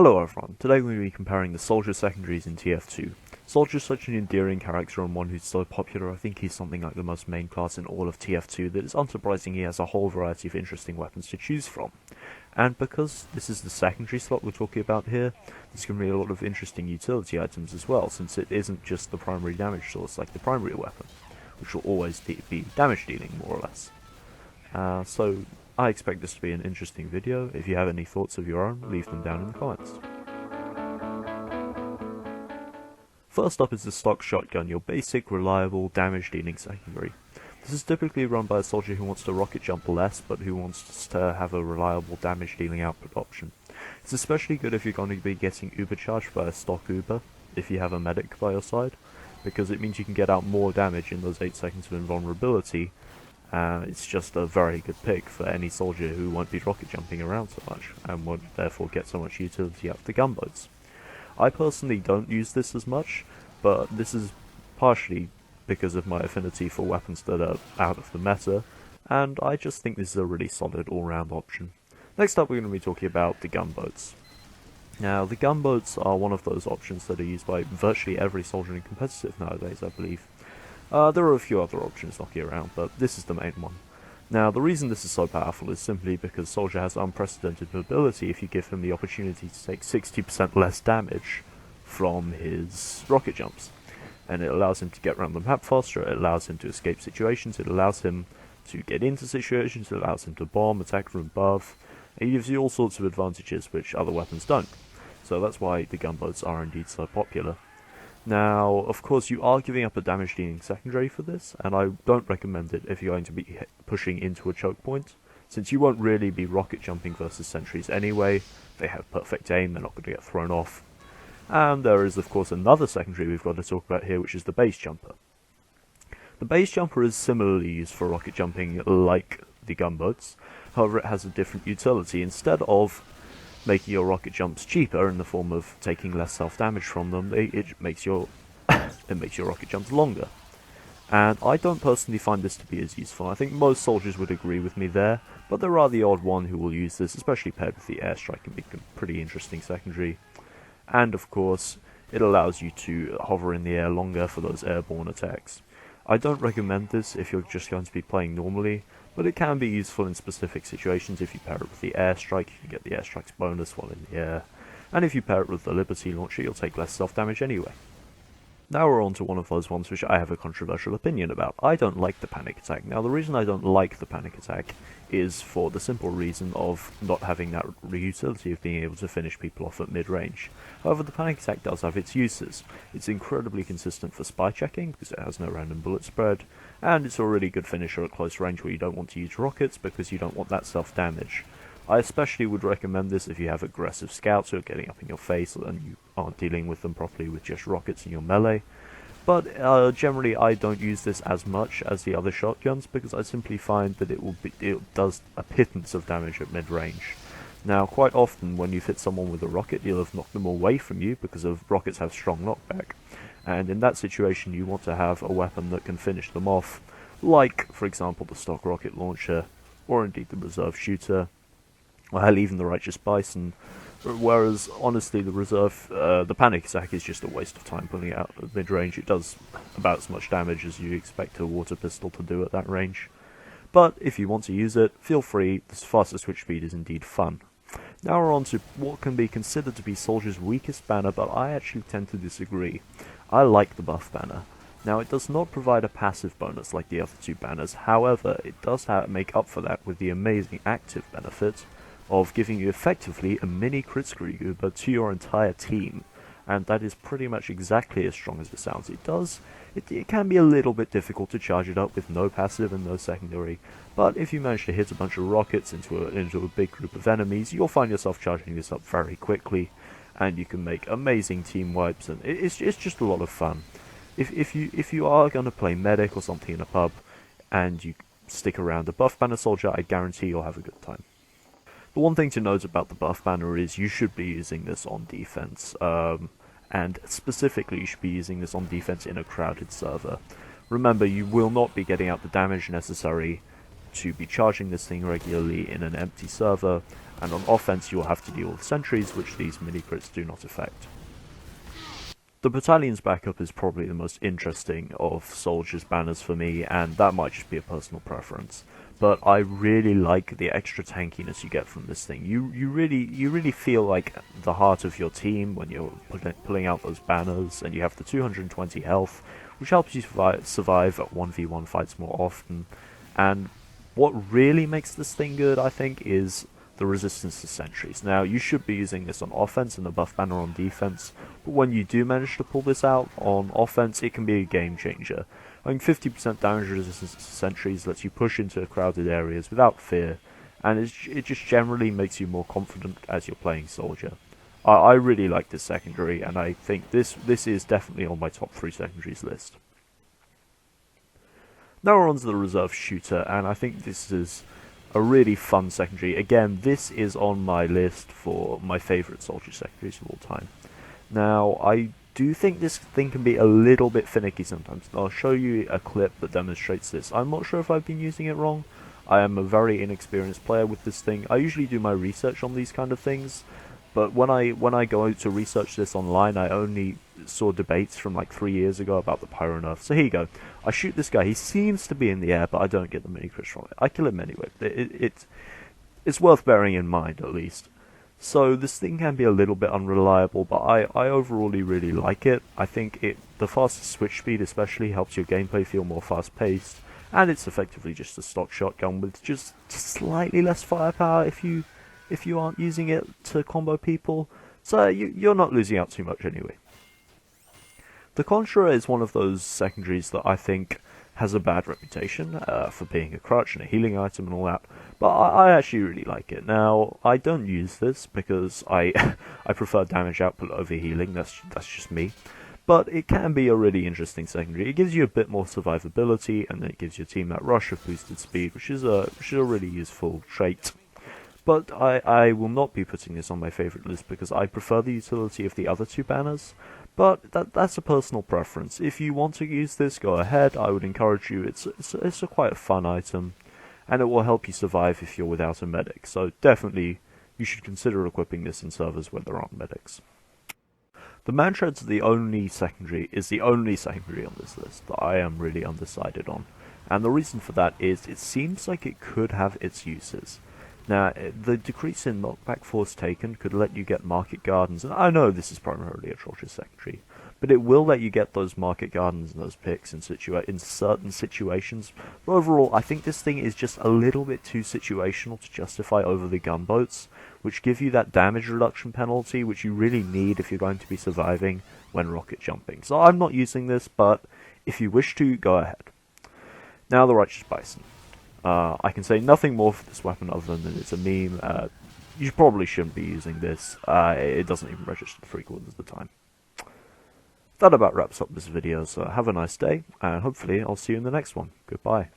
Hello everyone, today we're going to be comparing the soldier secondaries in TF2. Soldier's such an endearing character and one who's so popular. I think he's something like the most main class in all of TF2 that it's unsurprising he has a whole variety of interesting weapons to choose from. And because this is the secondary slot we're talking about here, there's going to be a lot of interesting utility items as well, since it isn't just the primary damage source like the primary weapon, which will always be damage dealing more or less. So I expect this to be an interesting video. If you have any thoughts of your own, leave them down in the comments. First up is the stock shotgun, your basic, reliable, damage-dealing secondary. This is typically run by a soldier who wants to rocket jump less, but who wants to have a reliable damage-dealing output option. It's especially good if you're going to be getting Uber charged by a stock Uber, if you have a medic by your side, because it means you can get out more damage in those 8 seconds of invulnerability. It's just a very good pick for any soldier who won't be rocket jumping around so much, and won't therefore get so much utility out of the gunboats. I personally don't use this as much, but this is partially because of my affinity for weapons that are out of the meta, and I just think this is a really solid all-round option. Next up we're going to be talking about the gunboats. Now, the gunboats are one of those options that are used by virtually every soldier in competitive nowadays, I believe. There are a few other options knocking around, but this is the main one. Now, the reason this is so powerful is simply because Soldier has unprecedented mobility if you give him the opportunity to take 60% less damage from his rocket jumps. And it allows him to get around the map faster, it allows him to escape situations, it allows him to get into situations, it allows him to bomb, attack from above. It gives you all sorts of advantages which other weapons don't. So that's why the gunboats are indeed so popular. Now, of course, you are giving up a damage-dealing secondary for this, and I don't recommend it if you're going to be pushing into a choke point, since you won't really be rocket jumping versus sentries anyway. They have perfect aim, they're not going to get thrown off. And there is, of course, another secondary we've got to talk about here, which is the base jumper. The base jumper is similarly used for rocket jumping like the gunboats, however it has a different utility. Instead of making your rocket jumps cheaper in the form of taking less self-damage from them, it makes your rocket jumps longer. And I don't personally find this to be as useful. I think most soldiers would agree with me there, but there are the odd one who will use this, especially paired with the airstrike, and be a pretty interesting secondary. And of course, it allows you to hover in the air longer for those airborne attacks. I don't recommend this if you're just going to be playing normally, but it can be useful in specific situations. If you pair it with the airstrike, you can get the airstrike's bonus while in the air, and if you pair it with the Liberty launcher, you'll take less self-damage anyway. Now we're on to one of those ones which I have a controversial opinion about. I don't like the panic attack. Now the reason I don't like the panic attack is for the simple reason of not having that utility of being able to finish people off at mid-range. However, the panic attack does have its uses. It's incredibly consistent for spy checking because it has no random bullet spread, and it's a really good finisher at close range where you don't want to use rockets because you don't want that self-damage. I especially would recommend this if you have aggressive scouts who are getting up in your face and you aren't dealing with them properly with just rockets in your melee. But generally I don't use this as much as the other shotguns because I simply find that it does a pittance of damage at mid-range. Now, quite often when you've hit someone with a rocket, you'll have knocked them away from you because rockets have strong knockback. And in that situation you want to have a weapon that can finish them off, like, for example, the stock rocket launcher, or indeed the reserve shooter, or hell, even the righteous Bison. Whereas, honestly, the panic attack is just a waste of time pulling it out at mid-range. It does about as much damage as you expect a water pistol to do at that range. But if you want to use it, feel free. The faster switch speed is indeed fun. Now we're on to what can be considered to be Soldier's weakest banner, but I actually tend to disagree. I like the buff banner. Now, it does not provide a passive bonus like the other two banners, however, it does make up for that with the amazing active benefit of giving you effectively a mini crit screw Uber to your entire team, and that is pretty much exactly as strong as it sounds. It can be a little bit difficult to charge it up with no passive and no secondary, but if you manage to hit a bunch of rockets into a big group of enemies, you'll find yourself charging this up very quickly, and you can make amazing team wipes, and it's just a lot of fun. If you are going to play medic or something in a pub, and you stick around a buff banner soldier, I guarantee you'll have a good time. The one thing to note about the buff banner is you should be using this on defense, and specifically you should be using this on defense in a crowded server. Remember, you will not be getting out the damage necessary to be charging this thing regularly in an empty server, and on offense you will have to deal with sentries, which these mini-crits do not affect. The battalion's backup is probably the most interesting of soldiers' banners for me, and that might just be a personal preference. But I really like the extra tankiness you get from this thing. You really feel like the heart of your team when you're pulling out those banners, and you have the 220 health, which helps you survive at 1v1 fights more often. And what really makes this thing good, I think, is the resistance to sentries. Now, you should be using this on offense and the buff banner on defense, but when you do manage to pull this out on offense, it can be a game changer. I think 50% damage resistance to sentries lets you push into crowded areas without fear, and it just generally makes you more confident as you're playing soldier. I really like this secondary, and I think this is definitely on my top 3 secondaries list. Now we're on to the reserve shooter, and I think this is a really fun secondary. Again, this is on my list for my favourite soldier secondaries of all time. Now, I do think this thing can be a little bit finicky sometimes. I'll show you a clip that demonstrates this. I'm not sure if I've been using it wrong. I am a very inexperienced player with this thing. I usually do my research on these kind of things, but when I go to research this online, I only saw debates from like 3 years ago about the pyro nerf. So here you go. I shoot this guy. He seems to be in the air, but I don't get the mini crits from it. I kill him anyway. It's worth bearing in mind, at least. So this thing can be a little bit unreliable, but I overall really like it. I think the faster switch speed especially helps your gameplay feel more fast-paced, and it's effectively just a stock shotgun with just slightly less firepower if you aren't using it to combo people. So you're not losing out too much anyway. The Contra is one of those secondaries that I think has a bad reputation for being a crutch and a healing item and all that, but I actually really like it. Now, I don't use this because I prefer damage output over healing, that's just me, but it can be a really interesting secondary. It gives you a bit more survivability, and then it gives your team that rush of boosted speed, which is a really useful trait. But I will not be putting this on my favourite list because I prefer the utility of the other 2 banners, but that's a personal preference. If you want to use this, go ahead. I would encourage you. It's a quite a fun item, and it will help you survive if you're without a medic, so definitely you should consider equipping this in servers where there aren't medics. The Mantread's the only secondary on this list that I am really undecided on, and the reason for that is it seems like it could have its uses. Now, the decrease in knockback force taken could let you get market gardens, and I know this is primarily a Troll's secondary, but it will let you get those market gardens and those picks in certain situations. But overall, I think this thing is just a little bit too situational to justify over the gunboats, which give you that damage reduction penalty, which you really need if you're going to be surviving when rocket jumping. So I'm not using this, but if you wish to, go ahead. Now the Righteous Bison. I can say nothing more for this weapon other than it's a meme. You probably shouldn't be using this. It doesn't even register 3/4 of the time. That about wraps up this video, so have a nice day, and hopefully I'll see you in the next one. Goodbye.